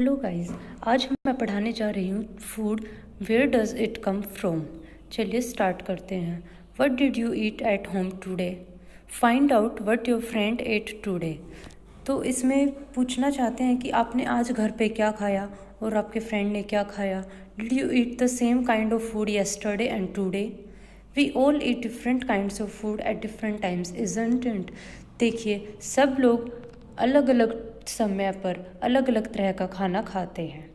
Hello guys, आज मैं पढ़ाने जा रही हूँ food where does it come from. चलिए स्टार्ट करते हैं। What did you eat at home today? Find out what your friend ate today. तो इसमें पूछना चाहते हैं कि आपने आज घर पे क्या खाया और आपके फ्रेंड ने क्या खाया। Did you eat the same kind of food yesterday and today? We all eat different kinds of food at different times, isn't it? देखिए, सब लोग अलग अलग समय पर अलग अलग तरह का खाना खाते हैं।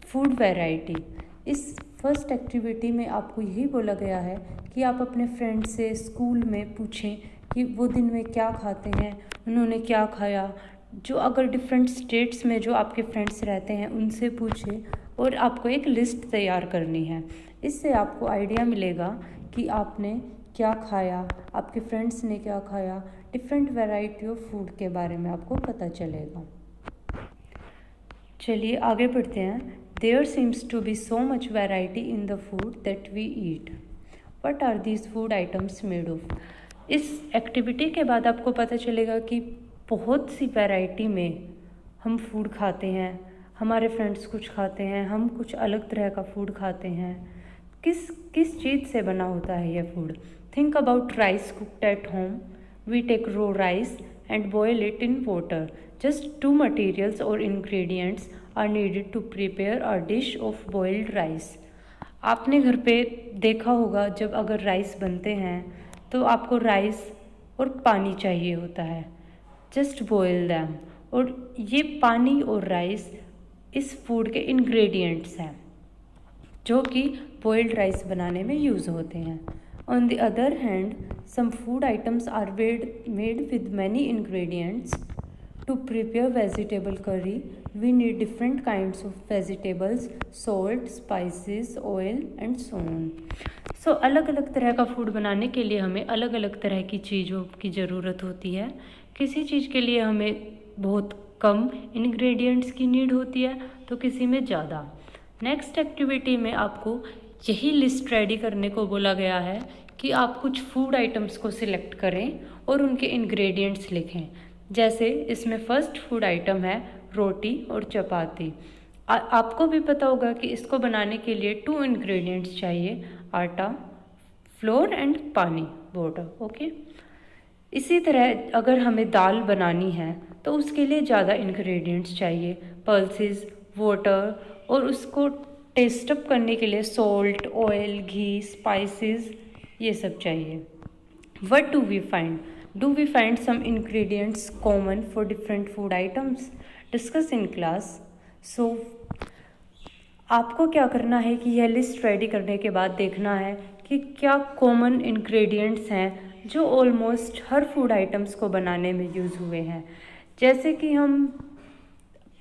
Food variety. इस फर्स्ट एक्टिविटी में आपको यही बोला गया है कि आप अपने फ्रेंड से स्कूल में पूछें कि वो दिन में क्या खाते हैं, उन्होंने क्या खाया। जो अगर डिफरेंट स्टेट्स में जो आपके फ्रेंड्स रहते हैं उनसे पूछें और आपको एक लिस्ट तैयार करनी है। इससे आपको आइडिया मिलेगा कि आपने क्या खाया, आपके फ्रेंड्स ने क्या खाया। डिफरेंट वैरायटी ऑफ फूड के बारे में आपको पता चलेगा। चलिए आगे बढ़ते हैं। There seems to be so much variety in the food that we eat. What are these food items made of? इस एक्टिविटी के बाद आपको पता चलेगा कि बहुत सी वैरायटी में हम फूड खाते हैं। हमारे फ्रेंड्स कुछ खाते हैं, हम कुछ अलग तरह का फूड खाते हैं। किस किस चीज़ से बना होता है यह food? Think about rice cooked at home. We take raw rice and boil it in water. Just two materials or ingredients are needed to prepare a dish of boiled rice. आपने घर पे देखा होगा जब अगर राइस बनते हैं तो आपको राइस और पानी चाहिए होता है। Just boil them. और ये पानी और राइस इस फूड के इंग्रेडिएंट्स हैं जो कि बॉइल्ड राइस बनाने में यूज़ होते हैं। On the other hand, some food items are made with many ingredients. To prepare vegetable curry, we need different kinds of vegetables, salt, spices, oil and so on. So अलग अलग तरह का food बनाने के लिए हमें अलग अलग तरह की चीज़ों की ज़रूरत होती है। किसी चीज़ के लिए हमें बहुत कम इंग्रेडिएंट्स की नीड होती है तो किसी में ज़्यादा। नेक्स्ट एक्टिविटी में आपको यही लिस्ट रेडी करने को बोला गया है कि आप कुछ फूड आइटम्स को सिलेक्ट करें और उनके इंग्रेडिएंट्स लिखें। जैसे इसमें फर्स्ट फूड आइटम है रोटी और चपाती। आपको भी पता होगा कि इसको बनाने के लिए 2 इंग्रेडिएंट्स चाहिए, आटा, फ्लोर एंड पानी, वाटर। ओके। इसी तरह अगर हमें दाल बनानी है तो उसके लिए ज़्यादा इंग्रेडिएंट्स चाहिए, पल्सेस, वाटर, और उसको टेस्ट अप करने के लिए सॉल्ट, ऑयल, घी, स्पाइसेस, ये सब चाहिए। What do we find? Do we find some ingredients common for different food items? Discuss in class. So आपको क्या करना है कि यह लिस्ट रेडी करने के बाद देखना है कि क्या कॉमन इंग्रेडिएंट्स हैं जो ऑलमोस्ट हर फूड आइटम्स को बनाने में यूज़ हुए हैं। जैसे कि हम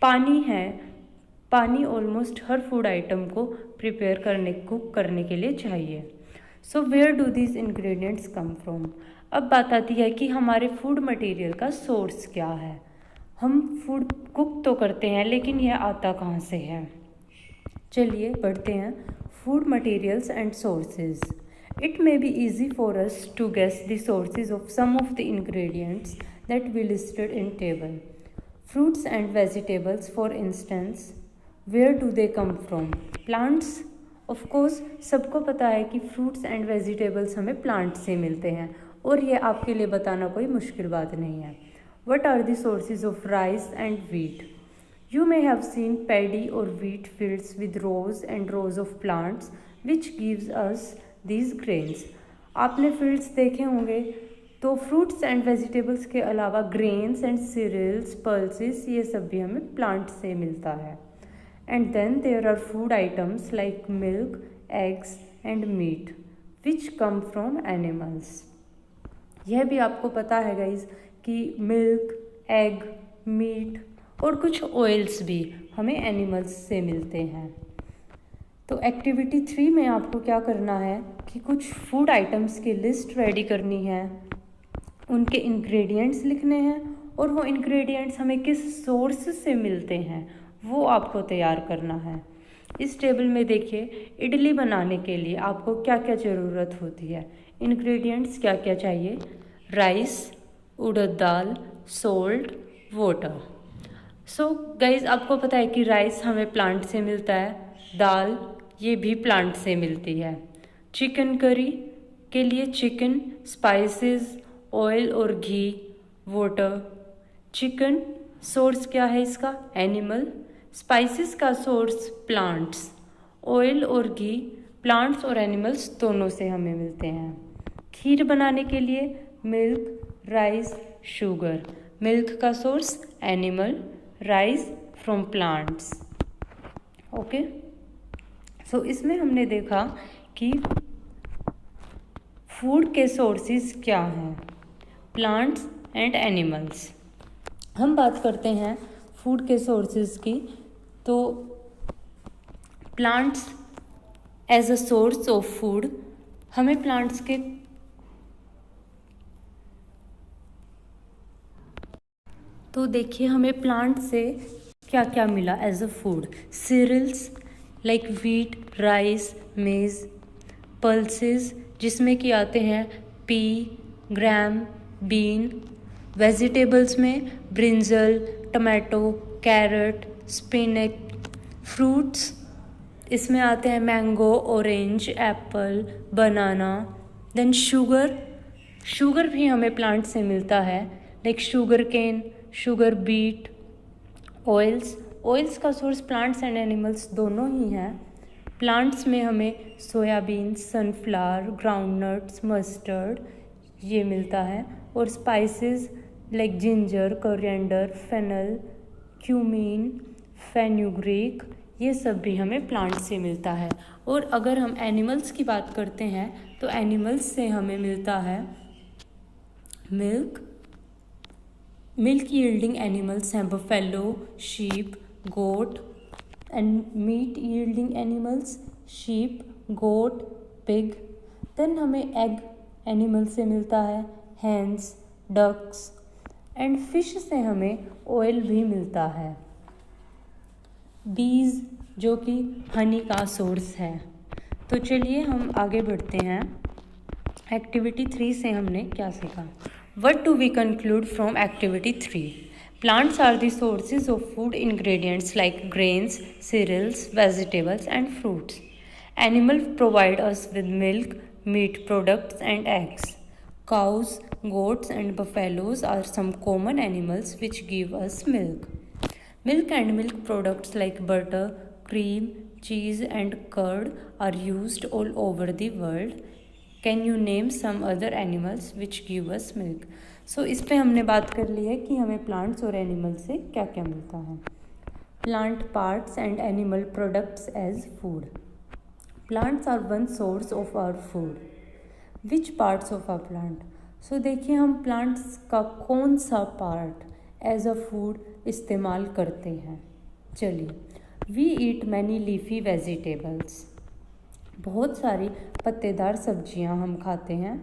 पानी है, पानी ऑलमोस्ट हर फूड आइटम को प्रिपेयर करने, कुक करने के लिए चाहिए। So where do these ingredients come from? अब बात आती है कि हमारे फूड मटेरियल का सोर्स क्या है। हम फूड कुक तो करते हैं लेकिन यह आता कहाँ से है? चलिए बढ़ते हैं। Food materials and sources. It may be easy for us to guess the sources of some of the ingredients that we listed in table. Fruits and vegetables for instance, where do they come from? Plants. Of course सबको पता है कि fruits and vegetables हमें plant से मिलते हैं और ये आपके लिए बताना कोई मुश्किल बात नहीं है। What are the sources of rice and wheat? You may have seen paddy और wheat fields with rows and rows of plants which gives us these grains. आपने फील्ड्स देखे होंगे तो फ्रूट्स एंड वेजिटेबल्स के अलावा ग्रेन्स एंड सीरियल्स, पल्सेस, ये सब भी हमें प्लांट से मिलता है। And then there are food items like milk, eggs and meat which come from animals. यह भी आपको पता है गाइज कि मिल्क, एग, मीट और कुछ ऑयल्स भी हमें एनिमल्स से मिलते हैं। तो एक्टिविटी 3 में आपको क्या करना है कि कुछ फूड आइटम्स की लिस्ट रेडी करनी है, उनके इंग्रेडिएंट्स लिखने हैं और वो इंग्रेडिएंट्स हमें किस सोर्स से मिलते हैं वो आपको तैयार करना है। इस टेबल में देखिए, इडली बनाने के लिए आपको क्या क्या ज़रूरत होती है, इंग्रेडिएंट्स क्या क्या चाहिए? राइस, उड़द दाल, सॉल्ट, वाटर। सो गाइज आपको पता है कि राइस हमें प्लांट से मिलता है, दाल ये भी प्लांट से मिलती है। चिकन करी के लिए चिकन, स्पाइसेस, ऑयल और घी, वाटर। चिकन सोर्स क्या है इसका? एनिमल। स्पाइसेस का सोर्स प्लांट्स। ऑयल और घी प्लांट्स और एनिमल्स दोनों से हमें मिलते हैं। खीर बनाने के लिए मिल्क, राइस, शुगर। मिल्क का source animal, rice from plants. Okay, so इसमें हमने देखा कि फूड के सोर्सेज क्या हैं, प्लांट्स एंड एनिमल्स। हम बात करते हैं फूड के सोर्सेज की। तो plants as a source of food, हमें प्लांट्स के तो देखिए हमें प्लांट से क्या क्या मिला as a food. Cereals like wheat, rice, maize. Pulses जिसमें कि आते हैं पी, ग्राम, बीन। वेजिटेबल्स में brinjal, tomato, carrot, spinach. Fruits इसमें आते हैं mango, orange, apple, banana. Then sugar, sugar भी हमें प्लांट से मिलता है, like sugar cane, sugar beet. Oils, oils का सोर्स प्लांट्स एंड एनिमल्स दोनों ही हैं। प्लांट्स में हमें सोयाबीन, सनफ्लावर, ग्राउंडनट्स, मस्टर्ड ये मिलता है। और spices like ginger, coriander, fennel, cumin, fenugreek ये सब भी हमें प्लांट से मिलता है। और अगर हम एनिमल्स की बात करते हैं तो एनिमल्स से हमें मिलता है मिल्क। मिल्क यील्डिंग एनिमल्स हैं buffalo, sheep, goat. And meat yielding animals sheep, goat, pig. Then हमें एग एनिमल से मिलता है, हैंस, डक्स। एंड फिश से हमें ऑयल भी मिलता है। बीज जो कि हनी का सोर्स है। तो चलिए हम आगे बढ़ते हैं। एक्टिविटी 3 से हमने क्या सीखा? What do we conclude from activity 3? Plants are the sources of food ingredients like grains, cereals, vegetables and fruits. Animals provide us with milk, meat products and eggs. Cows, goats and buffaloes are some common animals which give us milk. Milk and milk products like butter, cream, cheese and curd are used all over the world. Can you name some other animals which give us milk? So इस पे हमने बात कर ली है कि हमें plants और animal से क्या क्या मिलता है। Plant parts and animal products as food. Plants are one source of our food. Which parts of a plant? So देखिए हम प्लांट्स का कौन सा पार्ट एज अ फूड इस्तेमाल करते हैं। चलिए, we eat many leafy vegetables. बहुत सारी पत्तेदार सब्जियां हम खाते हैं।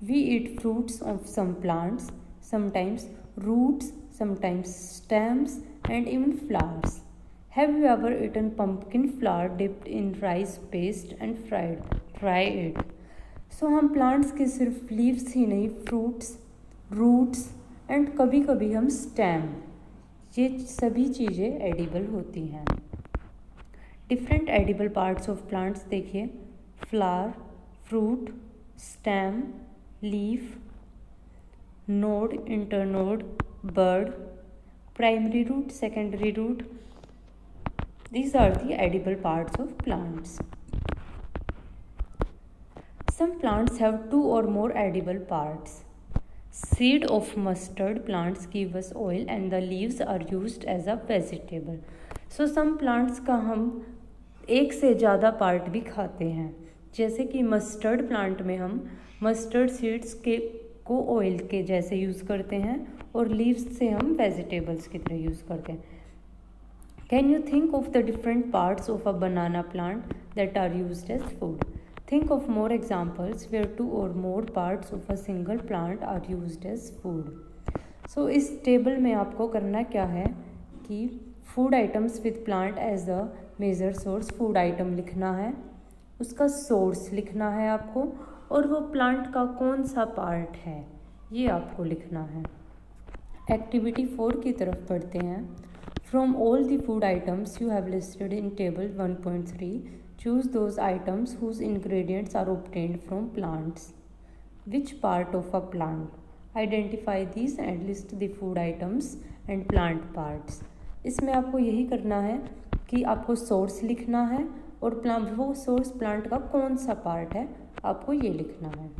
We eat fruits of some plants, sometimes roots, sometimes stems and even flowers. Have you ever eaten pumpkin flower dipped in rice paste and fried? Try it. So हम plants के सिर्फ लीव्स ही नहीं, फ्रूट्स, रूट्स एंड कभी कभी हम stem, ये सभी चीज़ें एडिबल होती हैं। Different edible parts of plants देखिए, flower, fruit, stem, leaf, node, internode, bud, primary root, secondary root. These are the edible parts of plants. Some plants have 2 or more edible parts. Seed of mustard plants give us oil and the leaves are used as a vegetable. So some plants का हम एक से ज़्यादा part भी खाते हैं। जैसे कि मस्टर्ड प्लांट में हम मस्टर्ड सीड्स के को ऑयल के जैसे यूज़ करते हैं और लीव्स से हम वेजिटेबल्स की तरह यूज़ करते हैं। Can you think of the different parts of a banana plant that are used as food? Think of more examples where 2 or more parts of a single plant are used as food. So इस table में आपको करना क्या है कि food items with plant as a major source, food item लिखना है, उसका सोर्स लिखना है आपको, और वो प्लांट का कौन सा पार्ट है ये आपको लिखना है। एक्टिविटी 4 की तरफ पढ़ते हैं। From all the food items you have listed in table 1.3, choose those items whose ingredients are obtained from plants. Which part of a plant? Identify these and list the food items and plant parts. इसमें आपको यही करना है कि आपको source लिखना है और वो सोर्स प्लांट का कौन सा पार्ट है आपको ये लिखना है।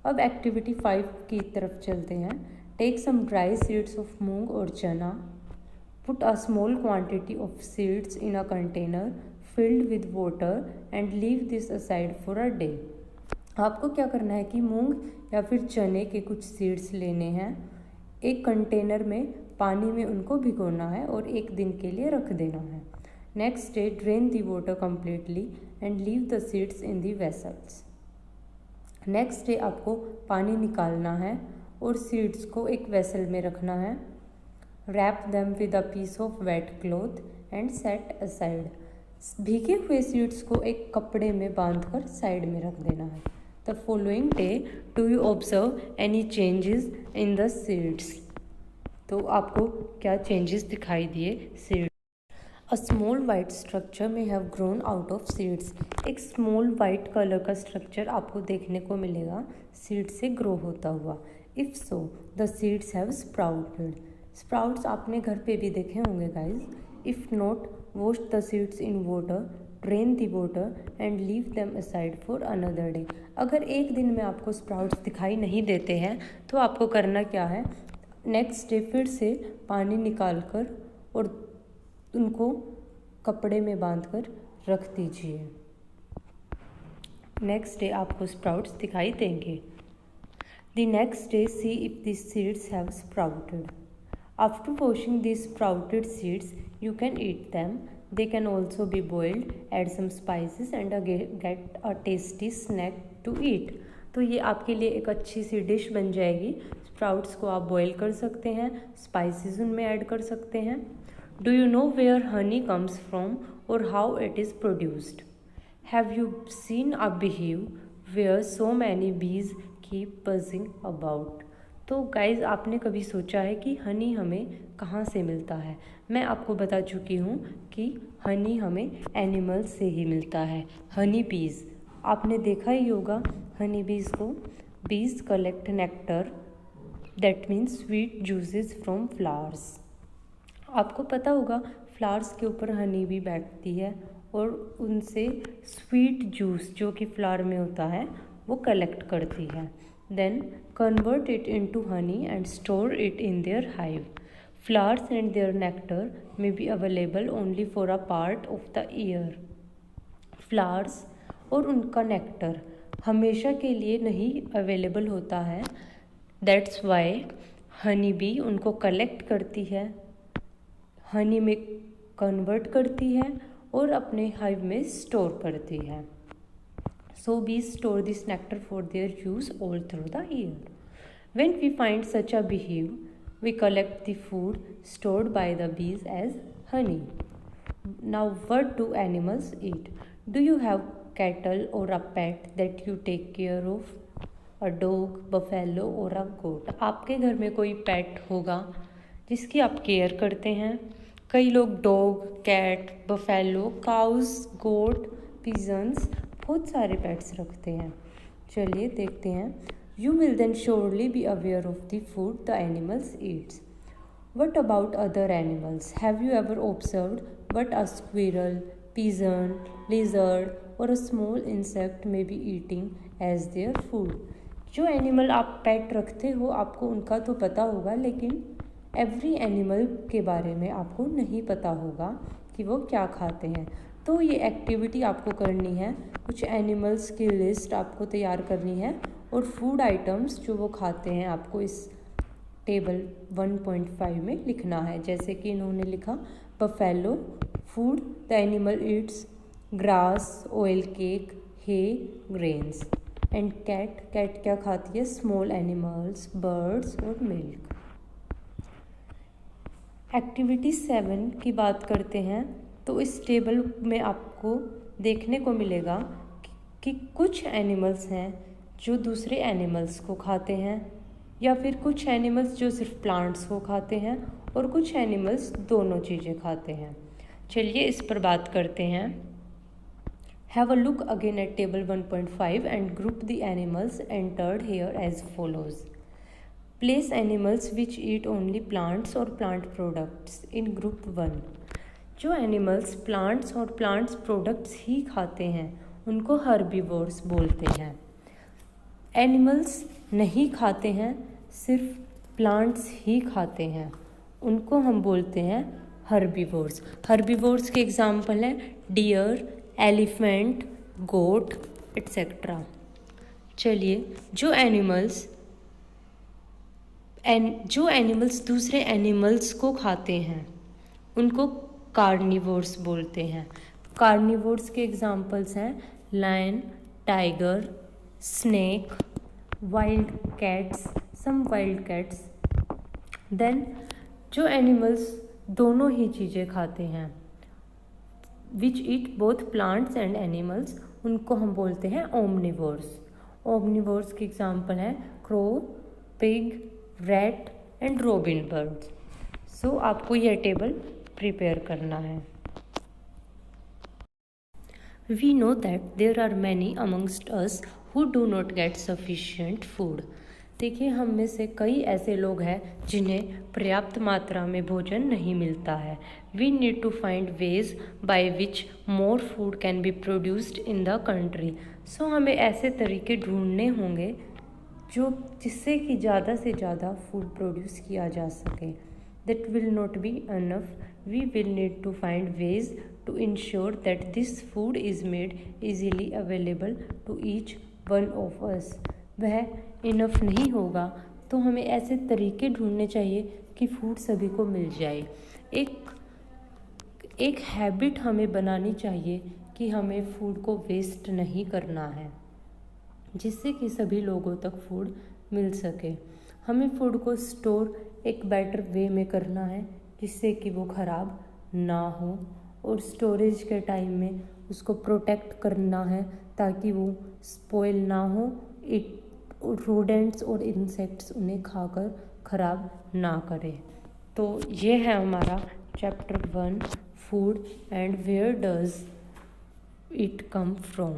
अब एक्टिविटी 5 की तरफ चलते हैं। Take some dry seeds of moong और chana. Put a small quantity of seeds in a container filled with water and leave this aside for a day. आपको क्या करना है कि मूंग या फिर चने के कुछ सीड्स लेने हैं, एक कंटेनर में पानी में उनको भिगोना है और एक दिन के लिए रख देना है। Next day drain the water completely and leave the seeds in the vessels. Next day आपको पानी निकालना है और सीड्स को एक वेसल में रखना है। Wrap them with a piece of wet cloth and set aside. भीगे हुए सीड्स को एक कपड़े में बांधकर साइड में रख देना है। The following day do you observe any changes in the seeds. तो आपको क्या चेंजेस दिखाई दिए seeds. A small white structure में have grown out of seeds. एक स्मॉल वाइट कलर का स्ट्रक्चर आपको देखने को मिलेगा सीड से ग्रो होता हुआ। If so the seeds have sprouted. Sprouts आपने घर पे भी देखे होंगे guys. If not wash the seeds in water, drain the water and leave them aside for another day. अगर एक दिन में आपको स्प्राउट्स दिखाई नहीं देते हैं तो आपको करना क्या है, नेक्स्ट डे फिर से पानी निकाल कर और उनको कपड़े में बांधकर रख दीजिए। नेक्स्ट डे आपको स्प्राउट्स दिखाई देंगे। The next day see if the seeds have sprouted. After washing these sprouted seeds, you can eat them. They can also be boiled, add some spices and get a tasty snack to eat. तो ये आपके लिए एक अच्छी सी dish बन जाएगी। Sprouts को आप बॉयल कर सकते हैं, स्पाइसेस उनमें ऐड कर सकते हैं। Do you know where honey comes from और how it is produced? Have you seen a beehive where so many bees keep buzzing about? तो गाइज़ आपने कभी सोचा है कि हनी हमें कहाँ से मिलता है? मैं आपको बता चुकी हूँ कि हनी हमें एनिमल्स से ही मिलता है। हनी बीज़ आपने देखा ही होगा हनी बीज़ को। Bees collect nectar that means sweet juices from flowers. आपको पता होगा फ्लावर्स के ऊपर हनी भी बैठती है और उनसे स्वीट जूस जो कि फ्लावर में होता है वो कलेक्ट करती है। Then convert it into honey and store it in their hive. Flowers and their nectar may be available only for a part of the year. Flowers और उनका नेक्टर हमेशा के लिए नहीं अवेलेबल होता है। That's why हनी बी उनको collect करती है, हनी में कन्वर्ट करती है और अपने हाइव में स्टोर करती है। So bees store this nectar for their use all through the year. When we find such a beehive, we collect the food stored by the bees as honey. Now what do animals eat? Do you have cattle or a pet that you take care of? A dog, buffalo or a goat? आपके घर में कोई पेट होगा जिसकी आप care करते हैं। कई लोग dog, cat, buffalo, cows, goat, pigeons बहुत सारे पेट्स रखते हैं। चलिए देखते हैं। You will then surely be aware of the food the animals eats. What about other animals? Have you ever observed what a squirrel, pigeon, lizard और a small insect may be eating as their food? जो animal आप pet रखते हो आपको उनका तो पता होगा, लेकिन एवरी एनिमल के बारे में आपको नहीं पता होगा कि वो क्या खाते हैं। तो ये एक्टिविटी आपको करनी है, कुछ एनिमल्स की लिस्ट आपको तैयार करनी है और फूड आइटम्स जो वो खाते हैं आपको इस टेबल 1.5 में लिखना है। जैसे कि इन्होंने लिखा buffalo food the animal eats grass, oil cake, hay, grains. And cat, cat क्या खाती है? स्मॉल एनिमल्स, बर्ड्स और मिल्क। एक्टिविटी 7 की बात करते हैं तो इस टेबल में आपको देखने को मिलेगा कि कुछ एनिमल्स हैं जो दूसरे एनिमल्स को खाते हैं या फिर कुछ एनिमल्स जो सिर्फ प्लांट्स को खाते हैं और कुछ एनिमल्स दोनों चीज़ें खाते हैं। चलिए इस पर बात करते हैं। Have a look again at table 1.5 and group the animals entered here as follows. Place animals which eat only plants or plant products in group 1. जो एनिमल्स प्लांट्स और प्लांट्स प्रोडक्ट्स ही खाते हैं उनको हर्बीवोर्स बोलते हैं। एनिमल्स नहीं खाते हैं, सिर्फ प्लांट्स ही खाते हैं, उनको हम बोलते हैं हर्बीवोर्स। हर्बीवोर्स के एग्जाम्पल हैं डियर, एलिफेंट, गोट एट्सेट्रा। चलिए जो एनिमल्स दूसरे एनिमल्स को खाते हैं उनको कार्निवोर्स बोलते हैं। कार्निवोर्स के एग्जाम्पल्स हैं lion, tiger, snake, wild cats, some wild cats. Then जो एनिमल्स दोनों ही चीज़ें खाते हैं which eat both plants and animals, उनको हम बोलते हैं ओमनिवोर्स। ओमनिवोर्स के एग्जाम्पल हैं crow, pig, rat and robin birds. So आपको यह टेबल प्रिपेयर करना है। We know that there are many amongst us who do not get sufficient food. देखिए हम में से कई ऐसे लोग हैं जिन्हें पर्याप्त मात्रा में भोजन नहीं मिलता है। We need to find ways by which more food can be produced in the country. So हमें ऐसे तरीके ढूंढने होंगे जिससे कि ज़्यादा से ज़्यादा फूड प्रोड्यूस किया जा सके। That will not be enough. We will need to find ways to ensure that this food is made easily available to each one of us. वह इनफ नहीं होगा तो हमें ऐसे तरीके ढूंढने चाहिए कि फूड सभी को मिल जाए। एक हैबिट हमें बनानी चाहिए कि हमें फूड को वेस्ट नहीं करना है, जिससे कि सभी लोगों तक फूड मिल सके। हमें फूड को स्टोर एक बेटर वे में करना है जिससे कि वो ख़राब ना हो, और स्टोरेज के टाइम में उसको प्रोटेक्ट करना है ताकि वो स्पॉइल ना हो, रोडेंट्स और इंसेक्ट्स उन्हें खाकर ख़राब ना करें। तो ये है हमारा chapter 1 food and where does it come from.